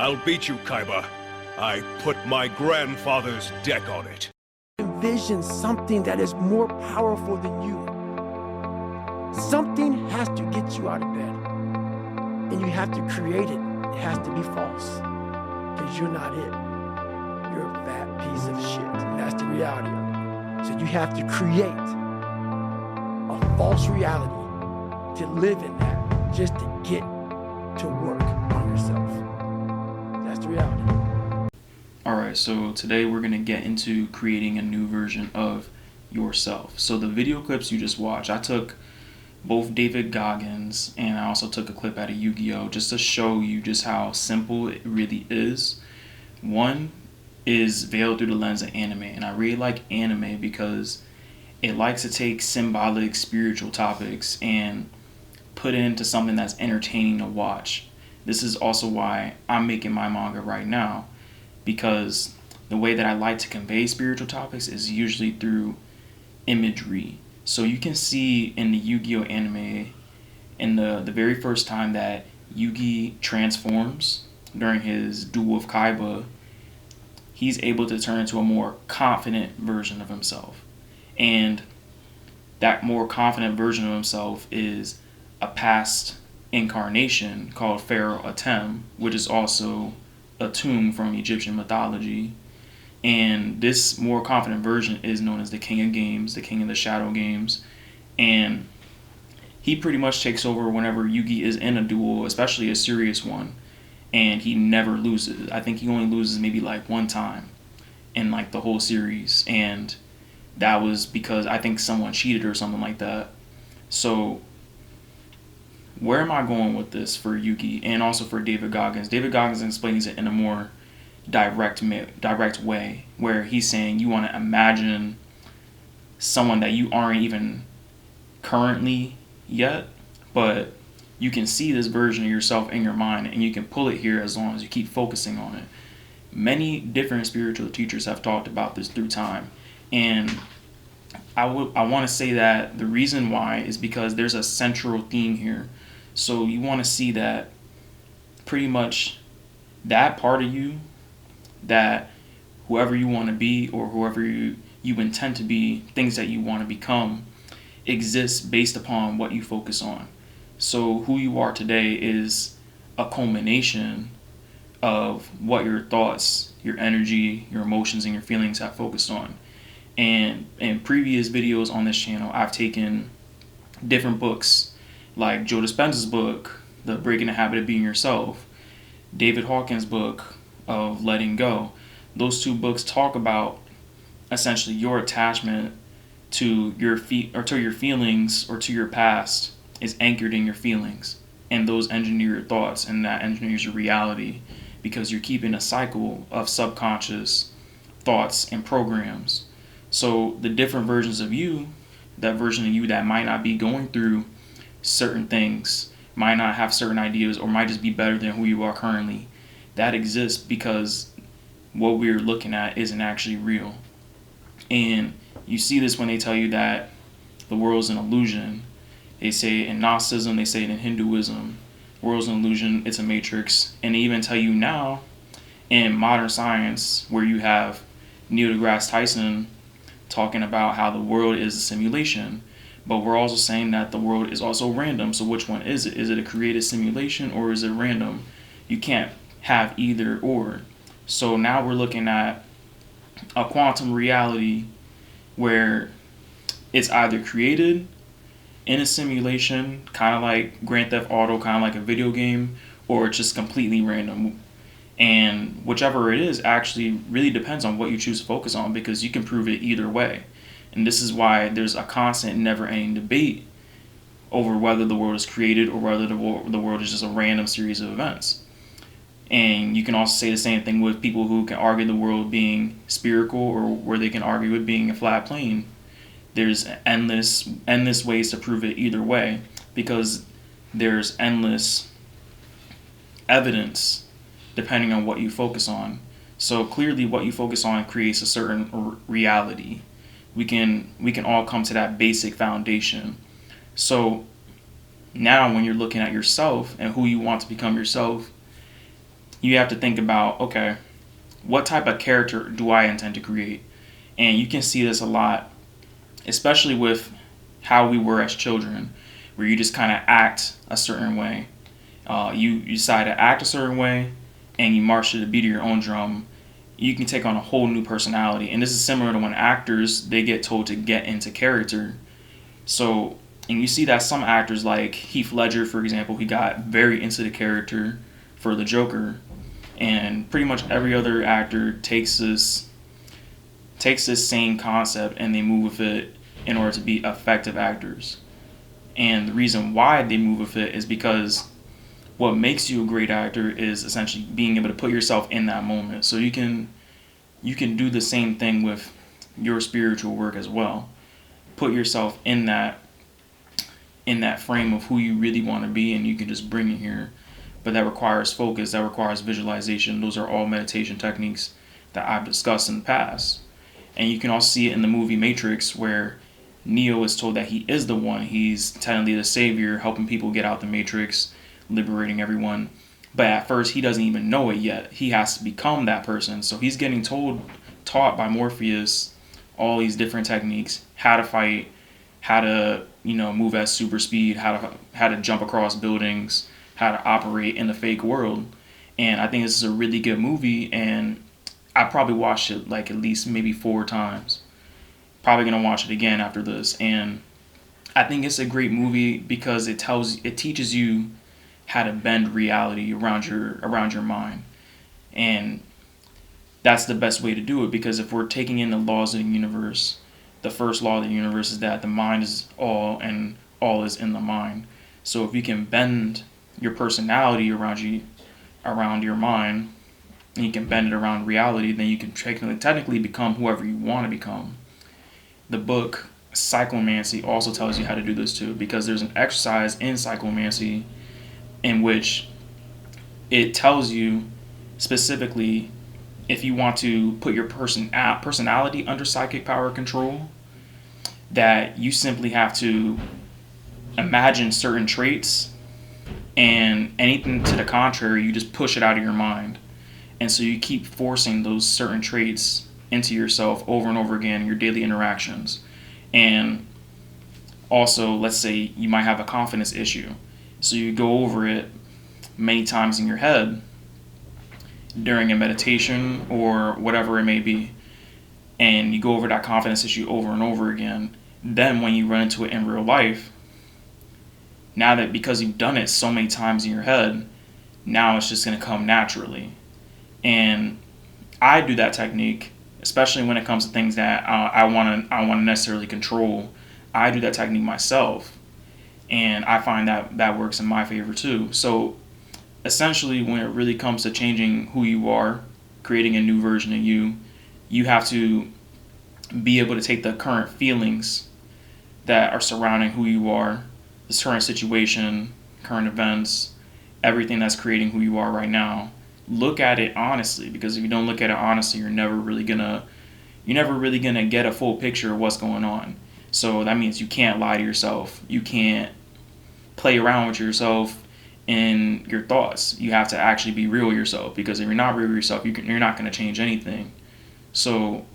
I'll beat you, Kaiba. I put my grandfather's deck on it. Envision something that is more powerful than you. Something has to get you out of bed. And you have to create it. It has to be false. Because you're not it. You're a fat piece of shit. And that's the reality of it. So you have to create a false reality to live in that, just to get to work on yourself. That's the reality. Alright, so today we're going to get into creating a new version of yourself. So the video clips you just watched, I took both David Goggins and I also took a clip out of Yu-Gi-Oh! Just to show you just how simple it really is. One is veiled through the lens of anime, and I really like anime because it likes to take symbolic spiritual topics and put it into something that's entertaining to watch. This is also why I'm making my manga right now, because the way that I like to convey spiritual topics is usually through imagery. So you can see in the Yu-Gi-Oh! Anime, in the very first time that Yugi transforms during his duel with Kaiba, he's able to turn into a more confident version of himself. And that more confident version of himself is a past incarnation called Pharaoh Atem, which is also a tomb from Egyptian mythology. And this more confident version is known as the King of Games, the King of the Shadow Games. And he pretty much takes over whenever Yugi is in a duel, especially a serious one. And he never loses. I think he only loses maybe like one time in like the whole series. And that was because I think someone cheated or something like that. So where am I going with this for Yugi and also for David Goggins? David Goggins explains it in a more direct way, where he's saying you want to imagine someone that you aren't even currently yet, but you can see this version of yourself in your mind and you can pull it here as long as you keep focusing on it. Many different spiritual teachers have talked about this through time, and I want to say that the reason why is because there's a central theme here. So you want to see that pretty much that part of you, that whoever you want to be or whoever you intend to be, things that you want to become, exists based upon what you focus on. So who you are today is a culmination of what your thoughts, your energy, your emotions, and your feelings have focused on. And in previous videos on this channel, I've taken different books, like Joe Dispenza's book, The Breaking the Habit of Being Yourself, David Hawkins' book of Letting Go. Those two books talk about essentially your attachment to your feelings or to your past is anchored in your feelings, and those engineer your thoughts, and that engineers your reality, because you're keeping a cycle of subconscious thoughts and programs. So the different versions of you, that version of you that might not be going through certain things, might not have certain ideas, or might just be better than who you are currently, that exists because what we're looking at isn't actually real. And you see this when they tell you that the world is an illusion. They say it in Gnosticism, they say it in Hinduism, the world's an illusion, it's a matrix. And they even tell you now in modern science, where you have Neil deGrasse Tyson talking about how the world is a simulation, but we're also saying that the world is also random. So which one is it? Is it a created simulation or is it random? You can't have either or. So now we're looking at a quantum reality where it's either created in a simulation, kind of like Grand Theft Auto, kind of like a video game, or it's just completely random. And whichever it is actually really depends on what you choose to focus on, because you can prove it either way. And this is why there's a constant, never-ending debate over whether the world is created or whether the world is just a random series of events. And you can also say the same thing with people who can argue the world being spherical, or where they can argue it being a flat plane. There's endless ways to prove it either way, because there's endless evidence depending on what you focus on. So clearly what you focus on creates a certain reality. We can all come to that basic foundation. So now when you're looking at yourself and who you want to become yourself, you have to think about, okay, what type of character do I intend to create? And you can see this a lot, especially with how we were as children, where you just kind of act a certain way. You decide to act a certain way, and you march to the beat of your own drum. You can take on a whole new personality. And this is similar to when actors, they get told to get into character. So, and you see that some actors like Heath Ledger, for example, he got very into the character for the Joker. And pretty much every other actor takes this same concept and they move with it in order to be effective actors. And the reason why they move with it is because what makes you a great actor is essentially being able to put yourself in that moment. So you can do the same thing with your spiritual work as well. Put yourself in that frame of who you really want to be, and you can just bring it here. But that requires focus, that requires visualization. Those are all meditation techniques that I've discussed in the past. And you can also see it in the movie Matrix, where Neo is told that he is the one. He's technically the savior, helping people get out the Matrix, liberating everyone. But at first, he doesn't even know it yet. He has to become that person. So he's getting taught by Morpheus all these different techniques, how to fight, how to, move at super speed, how to jump across buildings, how to operate in the fake world. And I think this is a really good movie, and I probably watched it like at least maybe 4 times. Probably gonna watch it again after this. And I think it's a great movie because it teaches you how to bend reality around your mind. And that's the best way to do it, because if we're taking in the laws of the universe, the first law of the universe is that the mind is all and all is in the mind. So if you can bend your personality around your mind, and you can bend it around reality, then you can technically become whoever you want to become. The book Cyclomancy also tells you how to do this too, because there's an exercise in Cyclomancy in which it tells you specifically, if you want to put your personality under psychic power control, that you simply have to imagine certain traits, and anything to the contrary, you just push it out of your mind. And so you keep forcing those certain traits into yourself over and over again in your daily interactions. And also, let's say you might have a confidence issue. So you go over it many times in your head during a meditation or whatever it may be. And you go over that confidence issue over and over again. Then when you run into it in real life, now that because you've done it so many times in your head, now it's just going to come naturally. And I do that technique, especially when it comes to things that I want to necessarily control. I do that technique myself, and I find that works in my favor too. So essentially, when it really comes to changing who you are, creating a new version of you, you have to be able to take the current feelings that are surrounding who you are, this current situation, current events, everything that's creating who you are right now. Look at it honestly, because if you don't look at it honestly, you're never really gonna get a full picture of what's going on. So that means you can't lie to yourself. You can't play around with yourself in your thoughts. You have to actually be real with yourself, because if you're not real with yourself, you're not going to change anything. So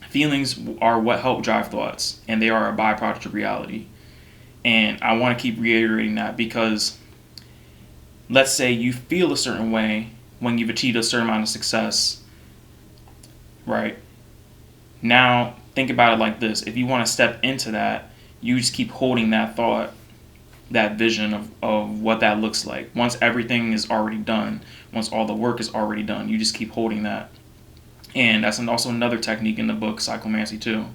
feelings are what help drive thoughts, and they are a byproduct of reality. And I want to keep reiterating that, because let's say you feel a certain way when you've achieved a certain amount of success, right? Now, think about it like this. If you want to step into that, you just keep holding that thought, that vision of what that looks like. Once everything is already done, once all the work is already done, you just keep holding that. And that's also another technique in the book, Cyclomancy too,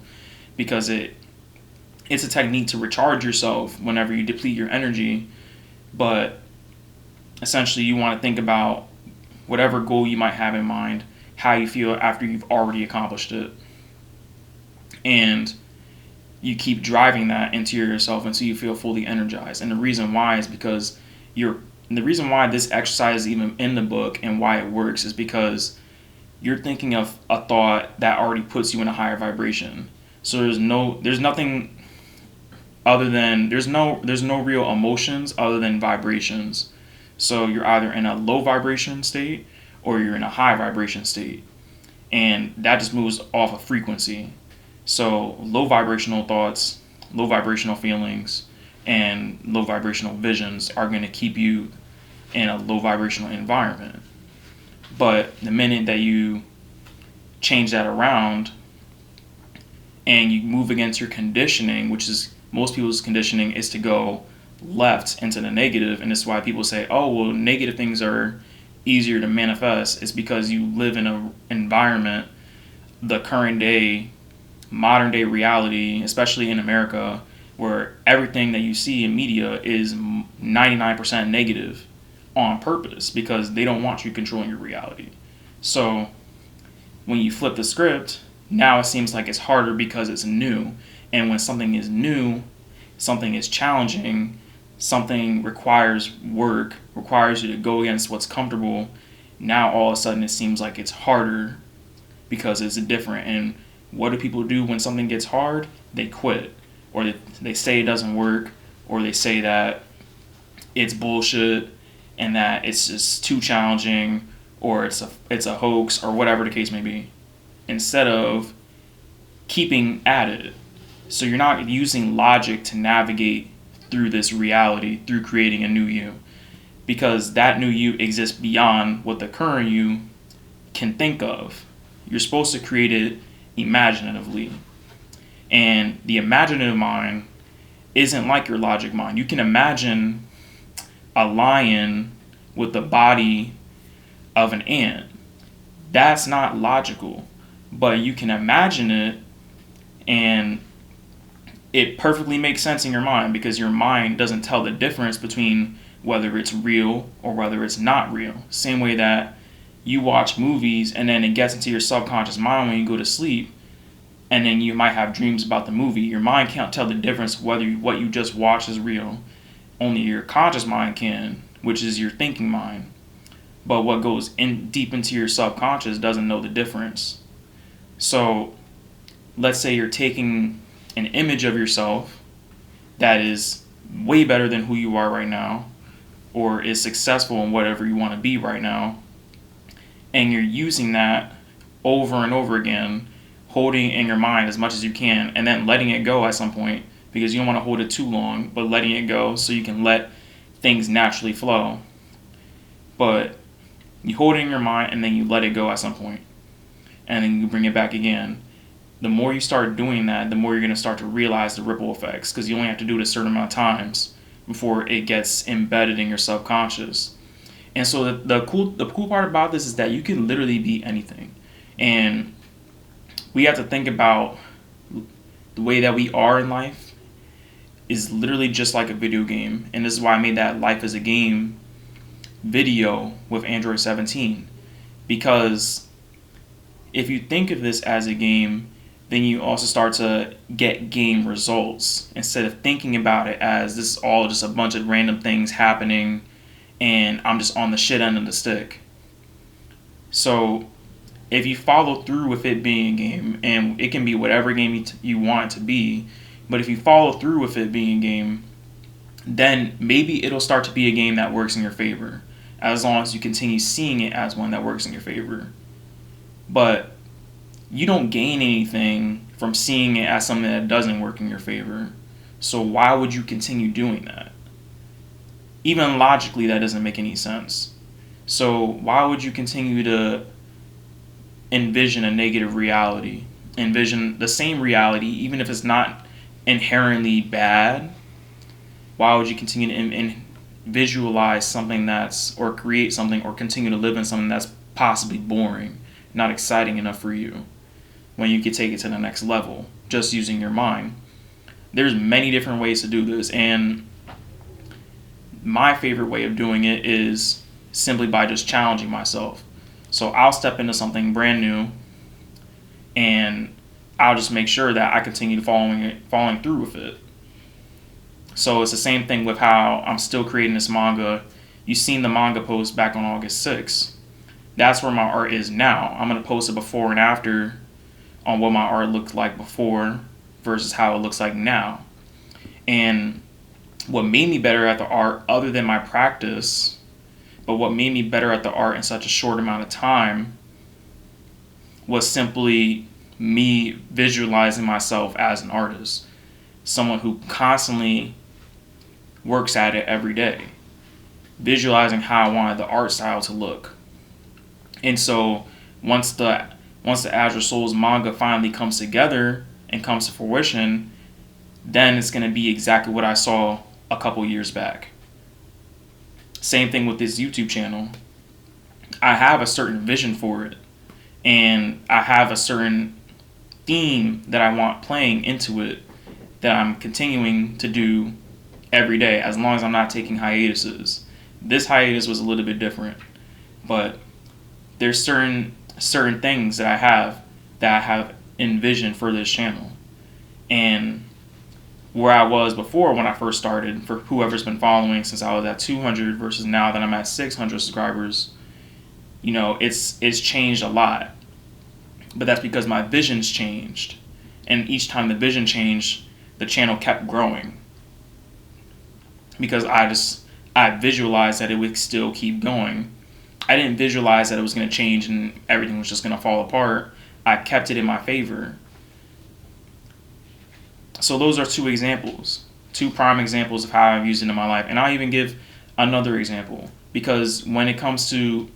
because it's a technique to recharge yourself whenever you deplete your energy. But essentially, you want to think about whatever goal you might have in mind, how you feel after you've already accomplished it. And you keep driving that into yourself until you feel fully energized. And the reason why is because the reason why this exercise is even in the book and why it works is because you're thinking of a thought that already puts you in a higher vibration. So there's no real emotions other than vibrations. So you're either in a low vibration state or you're in a high vibration state. And that just moves off of frequency. So low vibrational thoughts, low vibrational feelings, and low vibrational visions are going to keep you in a low vibrational environment. But the minute that you change that around and you move against your conditioning, which is most people's conditioning is to go left into the negative, and this is why people say, oh, well, negative things are easier to manifest. It's because you live in an environment, the current day, modern day reality, especially in America, where everything that you see in media is 99% negative on purpose because they don't want you controlling your reality. So when you flip the script, now it seems like it's harder because it's new. And when something is new, something is challenging, something requires work, requires you to go against what's comfortable, now all of a sudden it seems like it's harder because it's different. And what do people do when something gets hard? They quit, or they say it doesn't work, or they say that it's bullshit and that it's just too challenging, or it's a hoax, or whatever the case may be, instead of keeping at it. So you're not using logic to navigate through this reality, through creating a new you, because that new you exists beyond what the current you can think of. You're supposed to create it imaginatively. And the imaginative mind isn't like your logic mind. You can imagine a lion with the body of an ant. That's not logical, but you can imagine it, and it perfectly makes sense in your mind because your mind doesn't tell the difference between whether it's real or whether it's not real. Same way that you watch movies and then it gets into your subconscious mind when you go to sleep, and then you might have dreams about the movie. Your mind can't tell the difference whether what you just watched is real. Only your conscious mind can, which is your thinking mind. But what goes in deep into your subconscious doesn't know the difference. So let's say you're taking an image of yourself that is way better than who you are right now, or is successful in whatever you want to be right now, and you're using that over and over again, holding it in your mind as much as you can, and then letting it go at some point because you don't want to hold it too long, but letting it go so you can let things naturally flow. But you hold it in your mind and then you let it go at some point, and then you bring it back again. The more you start doing that, the more you're going to start to realize the ripple effects, because you only have to do it a certain amount of times before it gets embedded in your subconscious. And so the cool part about this is that you can literally be anything. And we have to think about the way that we are in life is literally just like a video game. And this is why I made that Life is a Game video with Android 17. Because if you think of this as a game, then you also start to get game results instead of thinking about it as this is all just a bunch of random things happening and I'm just on the shit end of the stick. So if you follow through with it being a game, and it can be whatever game you want it to be, but if you follow through with it being a game, then maybe it'll start to be a game that works in your favor, as long as you continue seeing it as one that works in your favor. But you don't gain anything from seeing it as something that doesn't work in your favor. So why would you continue doing that? Even logically, that doesn't make any sense. So why would you continue to envision a negative reality? Envision the same reality, even if it's not inherently bad. Why would you continue to visualize something that's, or create something, or continue to live in something that's possibly boring, not exciting enough for you, when you could take it to the next level just using your mind? There's many different ways to do this, and my favorite way of doing it is simply by just challenging myself. So I'll step into something brand new, and I'll just make sure that I continue following through with it. So it's the same thing with how I'm still creating this manga. You've seen the manga post back on August 6th. That's where my art is now. I'm going to post a before and after on what my art looked like before versus how it looks like now. And what made me better at the art, other than my practice, But what made me better at the art in such a short amount of time was simply me visualizing myself as an artist, someone who constantly works at it every day, visualizing how I wanted the art style to look. And so once the Azure Souls manga finally comes together and comes to fruition, then it's going to be exactly what I saw a couple years back. Same thing with this YouTube channel. I have a certain vision for it, and I have a certain theme that I want playing into it that I'm continuing to do every day, as long as I'm not taking hiatuses. This hiatus was a little bit different, but there's certain things that I have envisioned for this channel. And where I was before when I first started, for whoever's been following since I was at 200 versus now that I'm at 600 subscribers, you know, it's changed a lot. But that's because my vision's changed. And each time the vision changed, the channel kept growing. Because I visualized that it would still keep going. I didn't visualize that it was going to change and everything was just going to fall apart. I kept it in my favor. So those are two prime examples of how I've used it in my life. And I'll even give another example, because when it comes to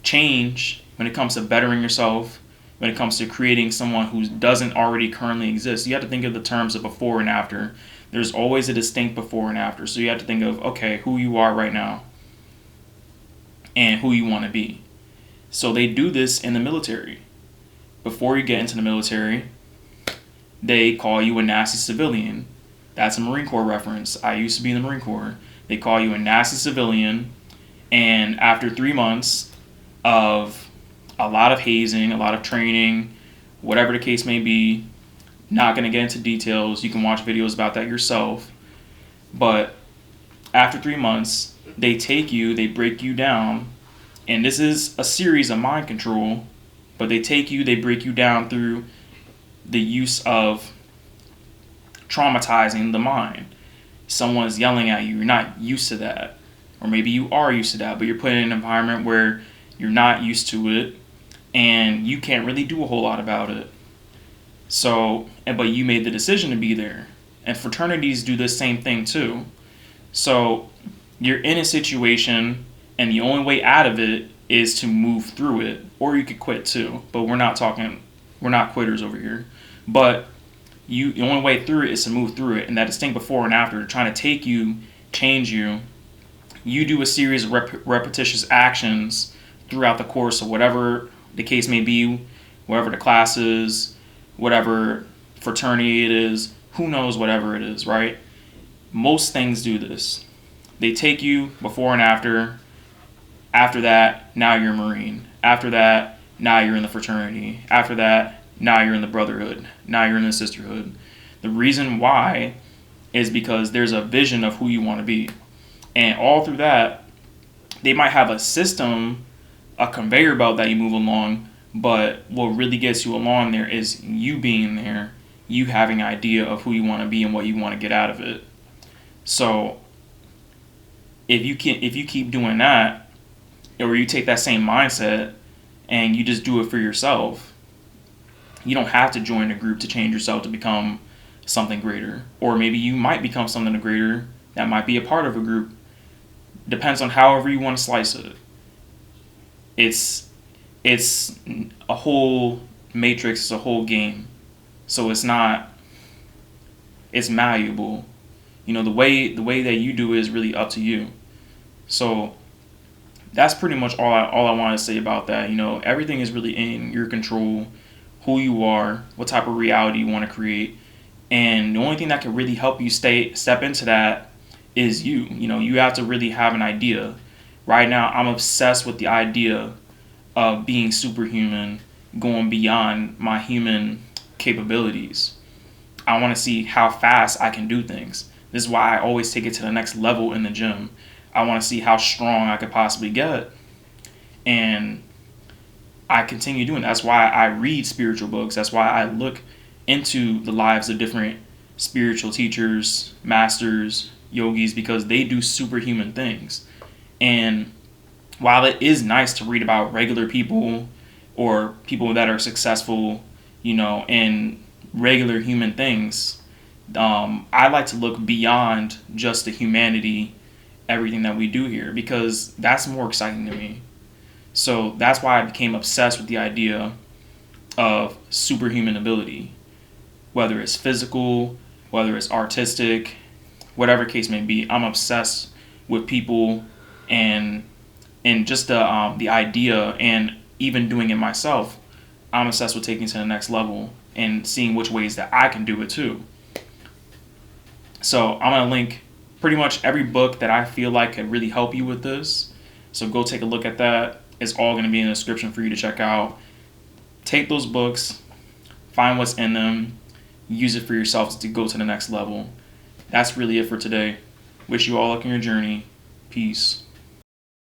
change, when it comes to bettering yourself, when it comes to creating someone who doesn't already currently exist, you have to think of the terms of before and after. There's always a distinct before and after. So you have to think of, okay, who you are right now and who you want to be. So they do this in the military. Before you get into the military, they call you a nasty civilian. That's a Marine Corps reference. I used to be in the Marine Corps. They call you a nasty civilian, and after 3 months of a lot of hazing, a lot of training, whatever the case may be, not going to get into details. You can watch videos about that yourself. But after 3 months, they take you, they break you down, and this is a series of mind control, but they take you, they break you down through the use of traumatizing the mind. Someone's yelling at you, you're not used to that. Or maybe you are used to that, but you're put in an environment where you're not used to it, and you can't really do a whole lot about it. So, but you made the decision to be there. And fraternities do the same thing too. So you're in a situation, and the only way out of it is to move through it, or you could quit too. But we're not quitters over here. But the only way through it is to move through it. And that distinct before and after, trying to take you, change you. You do a series of repetitious actions throughout the course of whatever the case may be, whatever the class is, whatever fraternity it is, who knows, whatever it is, right? Most things do this. They take you before and after. After that, now you're a Marine. After that, now you're in the fraternity. After that, now you're in the brotherhood. Now you're in the sisterhood. The reason why is because there's a vision of who you want to be. And all through that, they might have a system, a conveyor belt that you move along, but what really gets you along there is you being there, you having an idea of who you want to be and what you want to get out of it. So if you keep doing that, or you take that same mindset and you just do it for yourself, you don't have to join a group to change yourself to become something greater. Or maybe you might become something greater that might be a part of a group. Depends on however you want to slice it. It's a whole matrix, it's a whole game. So it's malleable. You know, the way that you do it is really up to you. So that's pretty much all I want to say about that. You know, everything is really in your control. Who you are, what type of reality you want to create. And the only thing that can really help you step into that is you. You know, you have to really have an idea. Right now, I'm obsessed with the idea of being superhuman, going beyond my human capabilities. I want to see how fast I can do things. This is why I always take it to the next level in the gym. I want to see how strong I could possibly get. And I continue doing that. That's why I read spiritual books. That's why I look into the lives of different spiritual teachers, masters, yogis, because they do superhuman things. And while it is nice to read about regular people or people that are successful, in regular human things, I like to look beyond just the humanity, everything that we do here, because that's more exciting to me. So that's why I became obsessed with the idea of superhuman ability, whether it's physical, whether it's artistic, whatever case may be. I'm obsessed with people and just the idea, and even doing it myself. I'm obsessed with taking it to the next level and seeing which ways that I can do it too. So I'm gonna link pretty much every book that I feel like could really help you with this. So go take a look at that. It's all gonna be in the description for you to check out. Take those books, find what's in them, use it for yourself to go to the next level. That's really it for today. Wish you all luck in your journey. Peace.